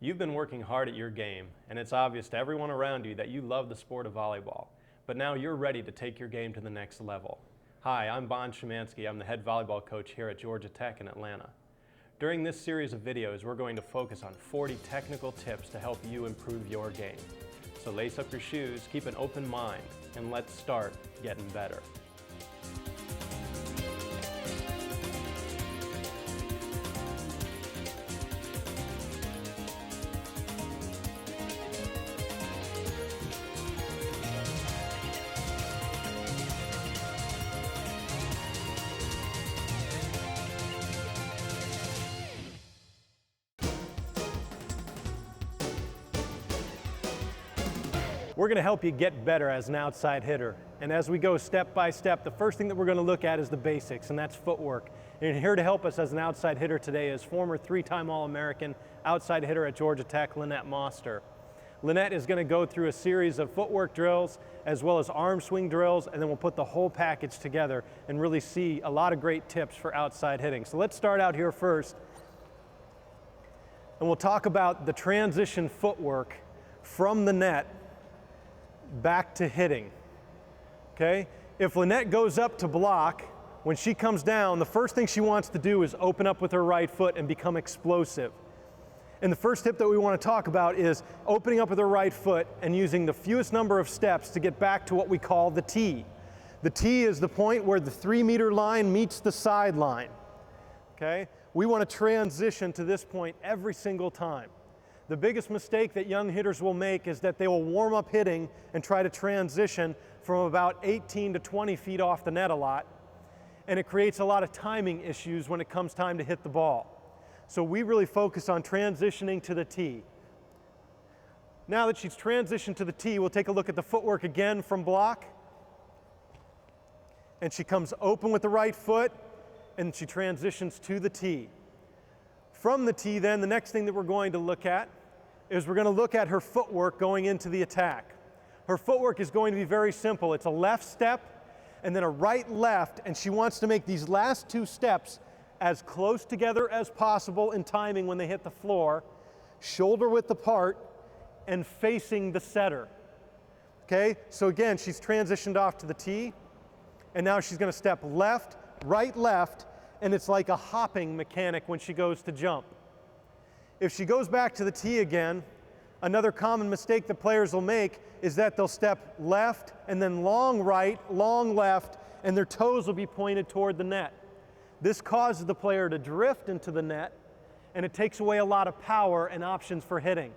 You've been working hard at your game, and it's obvious to everyone around you that you love the sport of volleyball. But now you're ready to take your game to the next level. Hi, I'm Bon Szymanski. I'm the head volleyball coach here at Georgia Tech in Atlanta. During this series of videos, we're going to focus on 40 technical tips to help you improve your game. So lace up your shoes, keep an open mind, and let's start getting better. We're going to help you get better as an outside hitter. And as we go step by step, the first thing that we're going to look at is the basics, and that's footwork. And here to help us as an outside hitter today is former three-time All-American outside hitter at Georgia Tech, Lynette Moster. Lynette is going to go through a series of footwork drills as well as arm swing drills, and then we'll put the whole package together and really see a lot of great tips for outside hitting. So let's start out here first, and we'll talk about the transition footwork from the net back to hitting, okay? If Lynette goes up to block, when she comes down, the first thing she wants to do is open up with her right foot and become explosive. And the first tip that we want to talk about is opening up with her right foot and using the fewest number of steps to get back to what we call the tee. The tee is the point where the 3-meter line meets the sideline, okay? We want to transition to this point every single time. The biggest mistake that young hitters will make is that they will warm up hitting and try to transition from about 18 to 20 feet off the net a lot, and it creates a lot of timing issues when it comes time to hit the ball. So we really focus on transitioning to the tee. Now that she's transitioned to the tee, we'll take a look at the footwork again from block, and she comes open with the right foot, and she transitions to the tee. From the tee then, the next thing that we're going to look at is we're going to look at her footwork going into the attack. Her footwork is going to be very simple. It's a left step and then a right left, and she wants to make these last two steps as close together as possible in timing when they hit the floor, shoulder width apart, and facing the setter. Okay, so again, she's transitioned off to the tee, and now she's going to step left, right, left, and it's like a hopping mechanic when she goes to jump. If she goes back to the tee again, another common mistake that players will make is that they'll step left and then long right, long left, and their toes will be pointed toward the net. This causes the player to drift into the net, and it takes away a lot of power and options for hitting.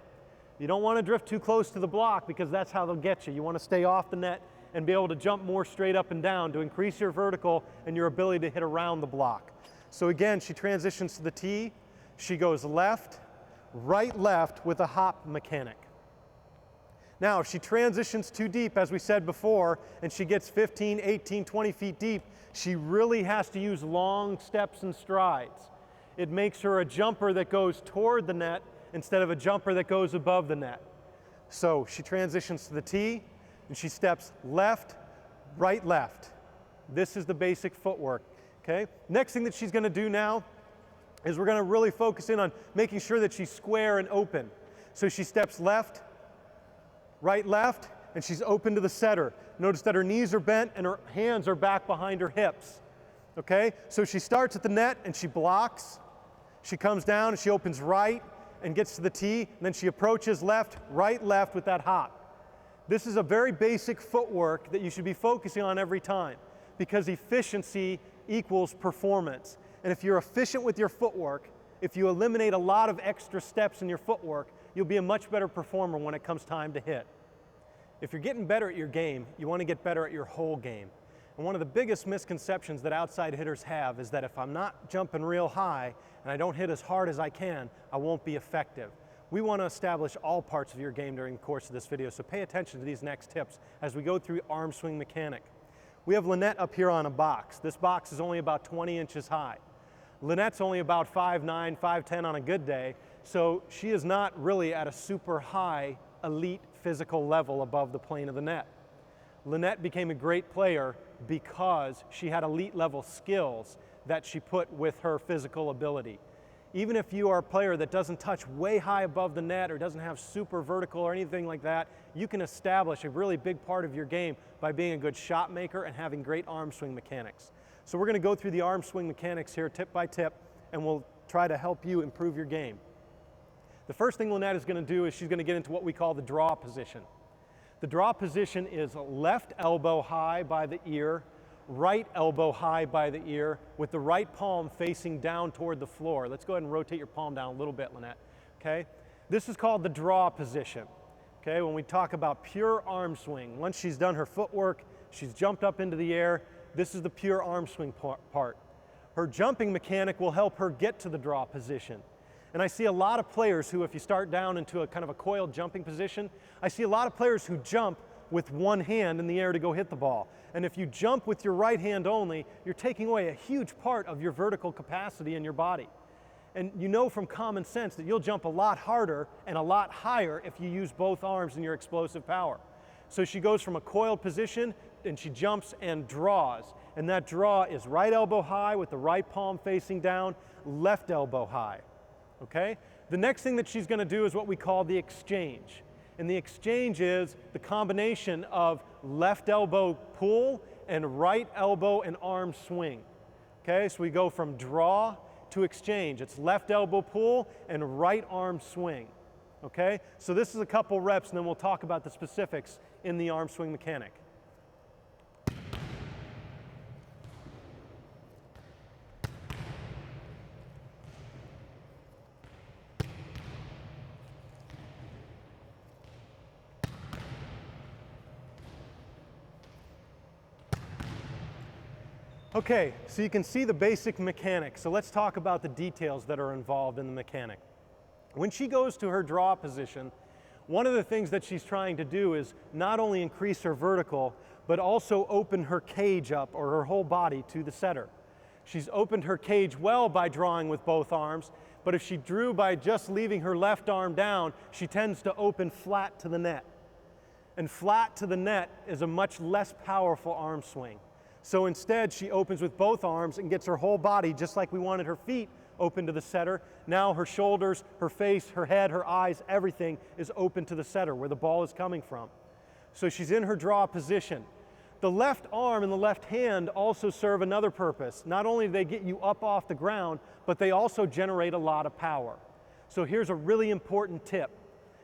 You don't want to drift too close to the block because that's how they'll get you. You want to stay off the net and be able to jump more straight up and down to increase your vertical and your ability to hit around the block. So again, she transitions to the tee. She goes left, right, left with a hop mechanic. Now, if she transitions too deep, as we said before, and she gets 15, 18, 20 feet deep, she really has to use long steps and strides. It makes her a jumper that goes toward the net instead of a jumper that goes above the net. So she transitions to the tee, and she steps left, right, left. This is the basic footwork, okay? Next thing that she's going to do now is we're going to really focus in on making sure that she's square and open. So she steps left, right, left, and she's open to the setter. Notice that her knees are bent and her hands are back behind her hips, okay? So she starts at the net and she blocks. She comes down and she opens right and gets to the tee, and then she approaches left, right, left with that hop. This is a very basic footwork that you should be focusing on every time because efficiency equals performance. And if you're efficient with your footwork, if you eliminate a lot of extra steps in your footwork, you'll be a much better performer when it comes time to hit. If you're getting better at your game, you want to get better at your whole game. And one of the biggest misconceptions that outside hitters have is that if I'm not jumping real high and I don't hit as hard as I can, I won't be effective. We want to establish all parts of your game during the course of this video, so pay attention to these next tips as we go through arm swing mechanic. We have Lynette up here on a box. This box is only about 20 inches high. Lynette's only about 5'9", 5'10" on a good day, so she is not really at a super high elite physical level above the plane of the net. Lynette became a great player because she had elite level skills that she put with her physical ability. Even if you are a player that doesn't touch way high above the net or doesn't have super vertical or anything like that, you can establish a really big part of your game by being a good shot maker and having great arm swing mechanics. So we're going to go through the arm swing mechanics here tip by tip, and we'll try to help you improve your game. The first thing Lynette is going to do is she's going to get into what we call the draw position. The draw position is left elbow high by the ear, right elbow high by the ear, with the right palm facing down toward the floor. Let's go ahead and rotate your palm down a little bit, Lynette. Okay? This is called the draw position. Okay? When we talk about pure arm swing, once she's done her footwork, she's jumped up into the air, this is the pure arm swing part. Her jumping mechanic will help her get to the draw position. And I see a lot of players who, if you start down into a kind of a coiled jumping position, I see a lot of players who jump with one hand in the air to go hit the ball. And if you jump with your right hand only, you're taking away a huge part of your vertical capacity in your body. And you know from common sense that you'll jump a lot harder and a lot higher if you use both arms in your explosive power. So she goes from a coiled position and she jumps and draws. And that draw is right elbow high with the right palm facing down, left elbow high. Okay? The next thing that she's going to do is what we call the exchange. And the exchange is the combination of left elbow pull and right elbow and arm swing. Okay, so we go from draw to exchange. It's left elbow pull and right arm swing. Okay, so this is a couple reps and then we'll talk about the specifics in the arm swing mechanic. Okay, so you can see the basic mechanics. So let's talk about the details that are involved in the mechanic. When she goes to her draw position, one of the things that she's trying to do is not only increase her vertical, but also open her cage up, or her whole body, to the setter. She's opened her cage well by drawing with both arms, but if she drew by just leaving her left arm down, she tends to open flat to the net. And flat to the net is a much less powerful arm swing. So instead, she opens with both arms and gets her whole body, just like we wanted her feet open to the setter. Now her shoulders, her face, her head, her eyes, everything is open to the setter, where the ball is coming from. So she's in her draw position. The left arm and the left hand also serve another purpose. Not only do they get you up off the ground, but they also generate a lot of power. So here's a really important tip.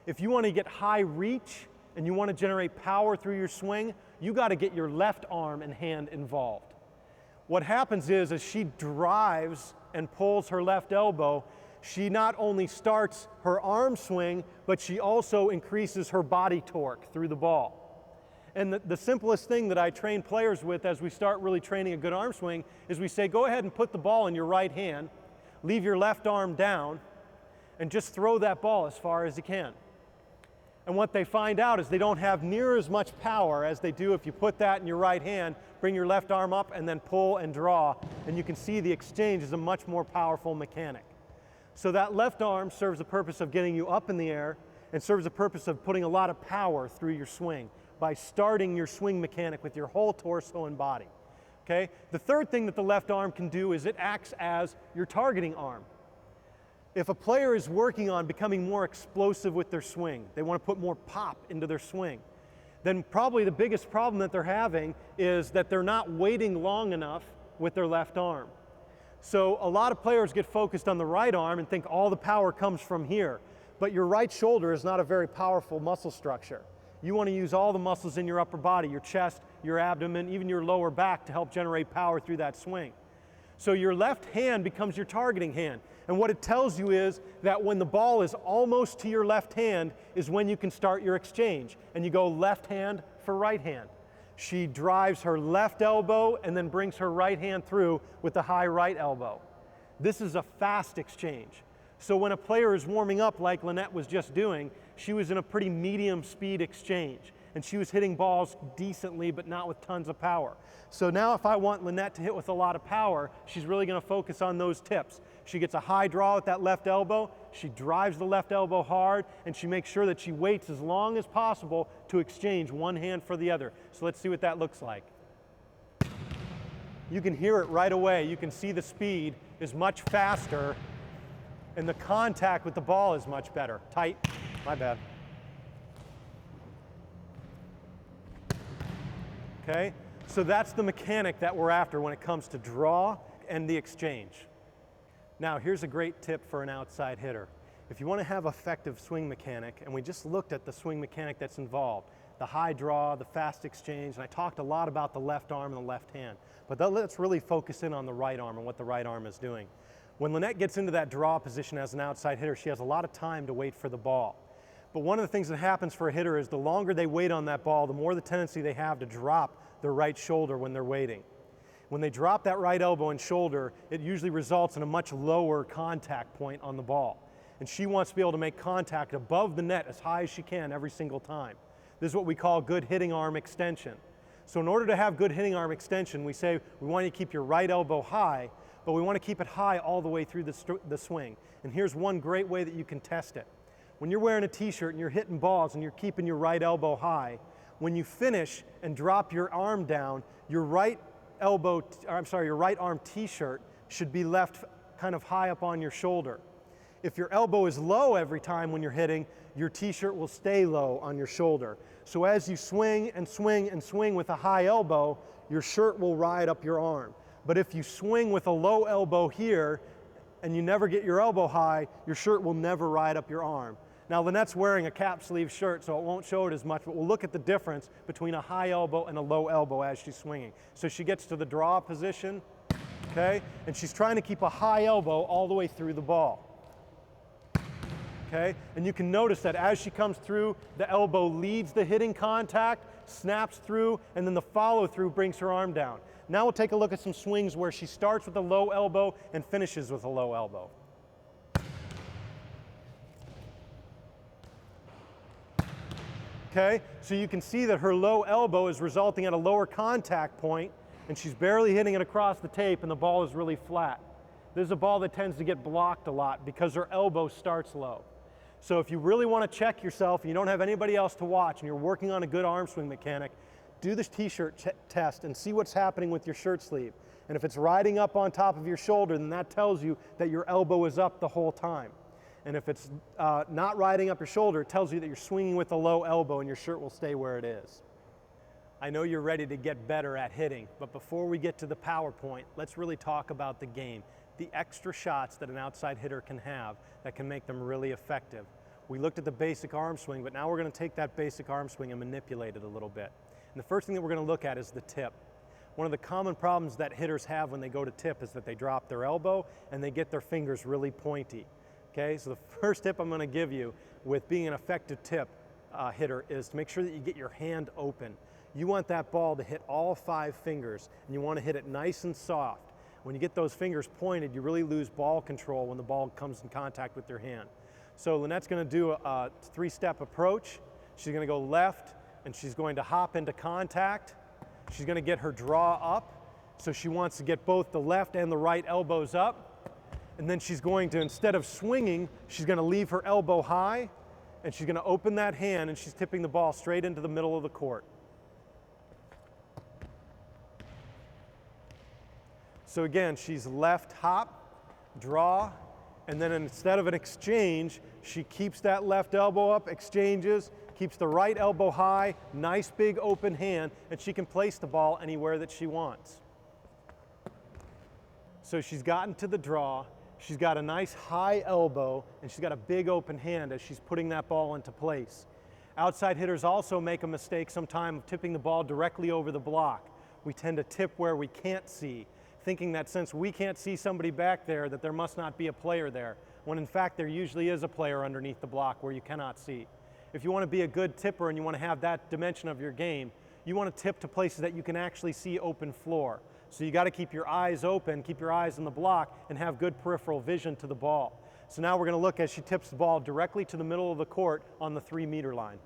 If you want to get high reach and you want to generate power through your swing, you got to get your left arm and hand involved. What happens is, as she drives and pulls her left elbow, she not only starts her arm swing, but she also increases her body torque through the ball. And the simplest thing that I train players with as we start really training a good arm swing is we say, go ahead and put the ball in your right hand, leave your left arm down, and just throw that ball as far as you can. And what they find out is they don't have near as much power as they do if you put that in your right hand, bring your left arm up, and then pull and draw. And you can see the exchange is a much more powerful mechanic. So that left arm serves the purpose of getting you up in the air and serves the purpose of putting a lot of power through your swing by starting your swing mechanic with your whole torso and body. Okay? The third thing that the left arm can do is it acts as your targeting arm. If a player is working on becoming more explosive with their swing, they want to put more pop into their swing, then probably the biggest problem that they're having is that they're not waiting long enough with their left arm. So a lot of players get focused on the right arm and think all the power comes from here, but your right shoulder is not a very powerful muscle structure. You want to use all the muscles in your upper body, your chest, your abdomen, even your lower back to help generate power through that swing. So your left hand becomes your targeting hand. And what it tells you is that when the ball is almost to your left hand is when you can start your exchange. And you go left hand for right hand. She drives her left elbow and then brings her right hand through with the high right elbow. This is a fast exchange. So when a player is warming up like Lynette was just doing, she was in a pretty medium speed exchange. And she was hitting balls decently, but not with tons of power. So now if I want Lynette to hit with a lot of power, she's really going to focus on those tips. She gets a high draw with that left elbow, she drives the left elbow hard, and she makes sure that she waits as long as possible to exchange one hand for the other. So let's see what that looks like. You can hear it right away. You can see the speed is much faster and the contact with the ball is much better. Tight, my bad. Okay, so that's the mechanic that we're after when it comes to draw and the exchange. Now, here's a great tip for an outside hitter. If you want to have effective swing mechanic, and we just looked at the swing mechanic that's involved, the high draw, the fast exchange, and I talked a lot about the left arm and the left hand, but let's really focus in on the right arm and what the right arm is doing. When Lynette gets into that draw position as an outside hitter, she has a lot of time to wait for the ball. But one of the things that happens for a hitter is the longer they wait on that ball, the more the tendency they have to drop their right shoulder when they're waiting. When they drop that right elbow and shoulder, it usually results in a much lower contact point on the ball. And she wants to be able to make contact above the net as high as she can every single time. This is what we call good hitting arm extension. So in order to have good hitting arm extension, we say we want you to keep your right elbow high, but we want to keep it high all the way through the swing. And here's one great way that you can test it. When you're wearing a t-shirt and you're hitting balls and you're keeping your right elbow high, when you finish and drop your arm down, your right arm t-shirt should be left kind of high up on your shoulder. If your elbow is low every time when you're hitting, your t-shirt will stay low on your shoulder. So as you swing and swing and swing with a high elbow, your shirt will ride up your arm. But if you swing with a low elbow here and you never get your elbow high, your shirt will never ride up your arm. Now Lynette's wearing a cap sleeve shirt, so it won't show it as much, but we'll look at the difference between a high elbow and a low elbow as she's swinging. So she gets to the draw position, okay? And she's trying to keep a high elbow all the way through the ball. Okay? And you can notice that as she comes through, the elbow leads the hitting contact, snaps through, and then the follow-through brings her arm down. Now we'll take a look at some swings where she starts with a low elbow and finishes with a low elbow. Okay? So you can see that her low elbow is resulting at a lower contact point, and she's barely hitting it across the tape, and the ball is really flat. This is a ball that tends to get blocked a lot because her elbow starts low. So if you really want to check yourself and you don't have anybody else to watch and you're working on a good arm swing mechanic, do this t-shirt test and see what's happening with your shirt sleeve. And if it's riding up on top of your shoulder, then that tells you that your elbow is up the whole time. And if it's not riding up your shoulder, it tells you that you're swinging with a low elbow and your shirt will stay where it is. I know you're ready to get better at hitting, but before we get to the PowerPoint, let's really talk about the game. The extra shots that an outside hitter can have that can make them really effective. We looked at the basic arm swing, but now we're going to take that basic arm swing and manipulate it a little bit. And the first thing that we're going to look at is the tip. One of the common problems that hitters have when they go to tip is that they drop their elbow and they get their fingers really pointy. Okay, so the first tip I'm going to give you with being an effective tip hitter is to make sure that you get your hand open. You want that ball to hit all 5 fingers, and you want to hit it nice and soft. When you get those fingers pointed, you really lose ball control when the ball comes in contact with your hand. So Lynette's going to do a 3-step approach. She's going to go left, and she's going to hop into contact. She's going to get her draw up. So she wants to get both the left and the right elbows up. And then she's going to, instead of swinging, she's going to leave her elbow high, and she's going to open that hand, and she's tipping the ball straight into the middle of the court. So again, she's left hop, draw, and then instead of an exchange, she keeps that left elbow up, exchanges, keeps the right elbow high, nice big open hand, and she can place the ball anywhere that she wants. So she's gotten to the draw, she's got a nice high elbow, and she's got a big open hand as she's putting that ball into place. Outside hitters also make a mistake sometimes of tipping the ball directly over the block. We tend to tip where we can't see, thinking that since we can't see somebody back there, that there must not be a player there, when in fact there usually is a player underneath the block where you cannot see. If you want to be a good tipper and you want to have that dimension of your game, you want to tip to places that you can actually see open floor. So you got to keep your eyes open, keep your eyes on the block, and have good peripheral vision to the ball. So now we're going to look as she tips the ball directly to the middle of the court on the 3-meter line.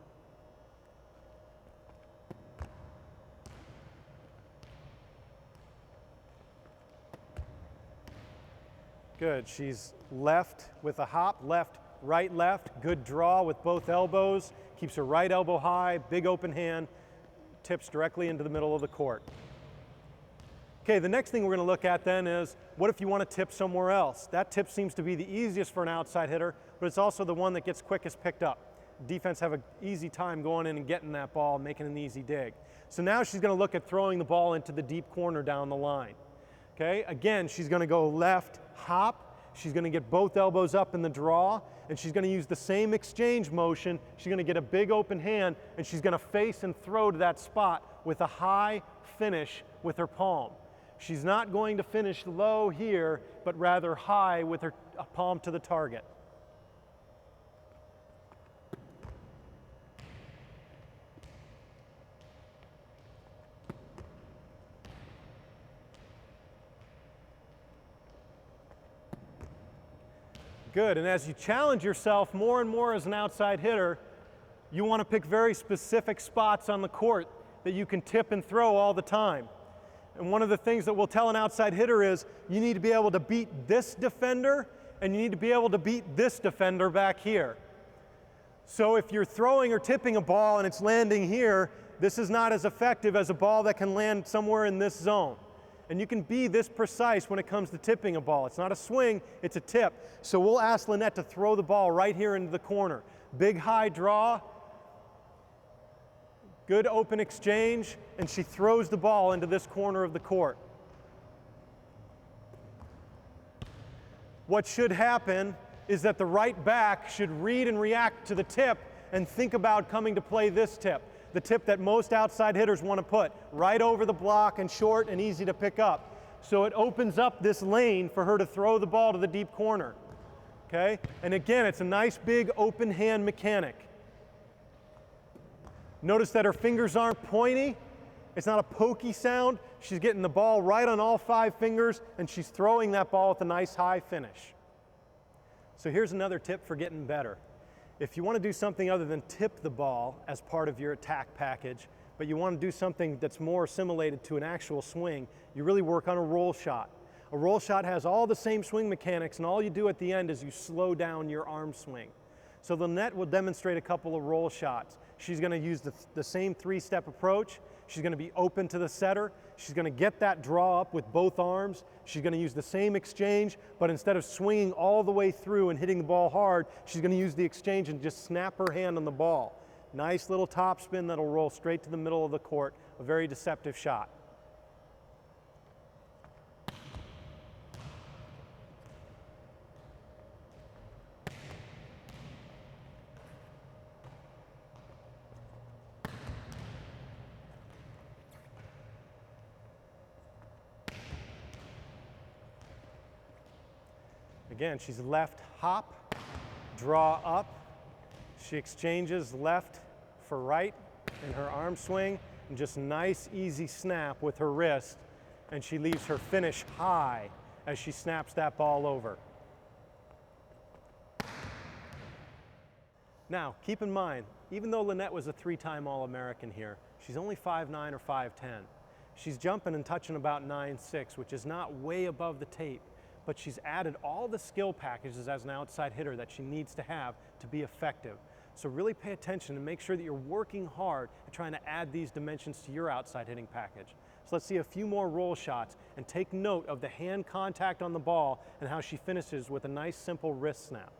Good, she's left with a hop, left, right, left, good draw with both elbows, keeps her right elbow high, big open hand, tips directly into the middle of the court. Okay, the next thing we're going to look at then is What if you want to tip somewhere else? That tip seems to be the easiest for an outside hitter, but it's also the one that gets quickest picked up. Defense have an easy time going in and getting that ball, making an easy dig. So now she's going to look at throwing the ball into the deep corner down the line. Okay, again, she's going to go left hop. She's going to get both elbows up in the draw, and she's going to use the same exchange motion. She's going to get a big open hand, and she's going to face and throw to that spot with a high finish with her palm. She's not going to finish low here, but rather high with her palm to the target. Good, and as you challenge yourself more and more as an outside hitter, you want to pick very specific spots on the court that you can tip and throw all the time. And one of the things that we'll tell an outside hitter is you need to be able to beat this defender and you need to be able to beat this defender back here. So if you're throwing or tipping a ball and it's landing here, this is not as effective as a ball that can land somewhere in this zone. And you can be this precise when it comes to tipping a ball. It's not a swing, it's a tip. So we'll ask Lynette to throw the ball right here into the corner. Big high draw, good open exchange, and she throws the ball into this corner of the court. What should happen is that the right back should read and react to the tip and think about coming to play this tip. The tip that most outside hitters want to put right over the block and short and easy to pick up. So it opens up this lane for her to throw the ball to the deep corner. Okay? And again, it's a nice big open hand mechanic. Notice that her fingers aren't pointy. It's not a pokey sound. She's getting the ball right on all 5 fingers and she's throwing that ball with a nice high finish. So here's another tip for getting better. If you want to do something other than tip the ball as part of your attack package, but you want to do something that's more assimilated to an actual swing, you really work on a roll shot. A roll shot has all the same swing mechanics, and all you do at the end is you slow down your arm swing. So Lynette will demonstrate a couple of roll shots. She's going to use the same 3-step approach. She's going to be open to the setter. She's going to get that draw up with both arms. She's going to use the same exchange, but instead of swinging all the way through and hitting the ball hard, she's going to use the exchange and just snap her hand on the ball. Nice little top spin that'll roll straight to the middle of the court. A very deceptive shot. Again, she's left hop, draw up. She exchanges left for right in her arm swing, and just nice, easy snap with her wrist, and she leaves her finish high as she snaps that ball over. Now, keep in mind, even though Lynette was a 3-time All-American here, she's only 5'9" or 5'10". She's jumping and touching about 9'6", which is not way above the tape, but she's added all the skill packages as an outside hitter that she needs to have to be effective. So really pay attention and make sure that you're working hard at trying to add these dimensions to your outside hitting package. So let's see a few more roll shots and take note of the hand contact on the ball and how she finishes with a nice simple wrist snap.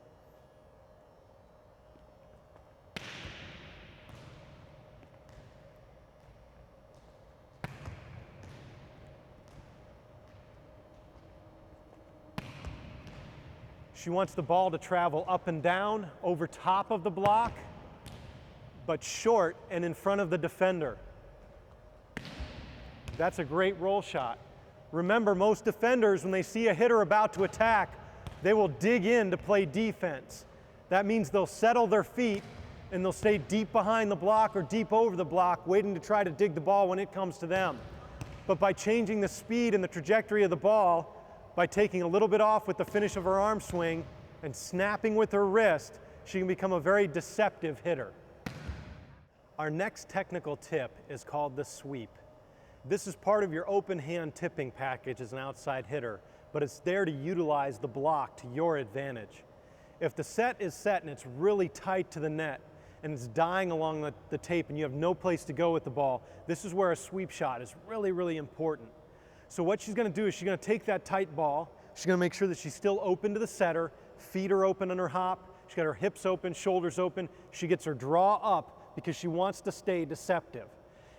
She wants the ball to travel up and down over top of the block, but short and in front of the defender. That's a great roll shot. Remember, most defenders, when they see a hitter about to attack, they will dig in to play defense. That means they'll settle their feet and they'll stay deep behind the block or deep over the block, waiting to try to dig the ball when it comes to them. But by changing the speed and the trajectory of the ball, by taking a little bit off with the finish of her arm swing and snapping with her wrist, she can become a very deceptive hitter. Our next technical tip is called the sweep. This is part of your open hand tipping package as an outside hitter, but it's there to utilize the block to your advantage. If the set is set and it's really tight to the net and it's dying along the tape and you have no place to go with the ball, this is where a sweep shot is really, really important. So what she's going to do is she's going to take that tight ball, she's going to make sure that she's still open to the setter, feet are open on her hop, she's got her hips open, shoulders open, she gets her draw up because she wants to stay deceptive.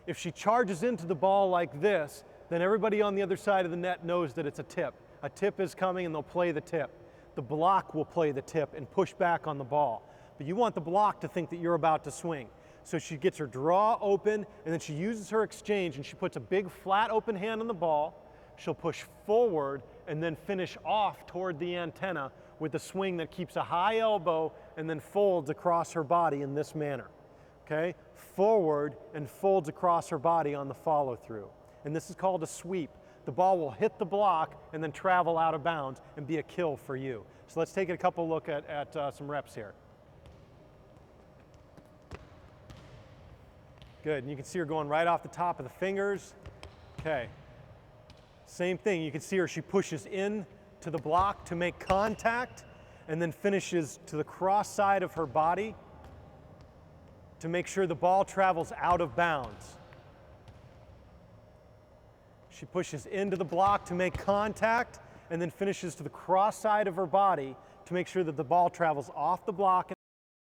If she charges into the ball like this, then everybody on the other side of the net knows that it's a tip. A tip is coming and they'll play the tip. The block will play the tip and push back on the ball. But you want the block to think that you're about to swing. So she gets her draw open and then she uses her exchange and she puts a big flat open hand on the ball. She'll push forward and then finish off toward the antenna with a swing that keeps a high elbow and then folds across her body in this manner. Okay? Forward and folds across her body on the follow through. And this is called a sweep. The ball will hit the block and then travel out of bounds and be a kill for you. So let's take a couple look at some reps here. Good, and you can see her going right off the top of the fingers. Okay, same thing, you can see her, she pushes in to the block to make contact and then finishes to the cross side of her body to make sure the ball travels out of bounds. She pushes into the block to make contact and then finishes to the cross side of her body to make sure that the ball travels off the block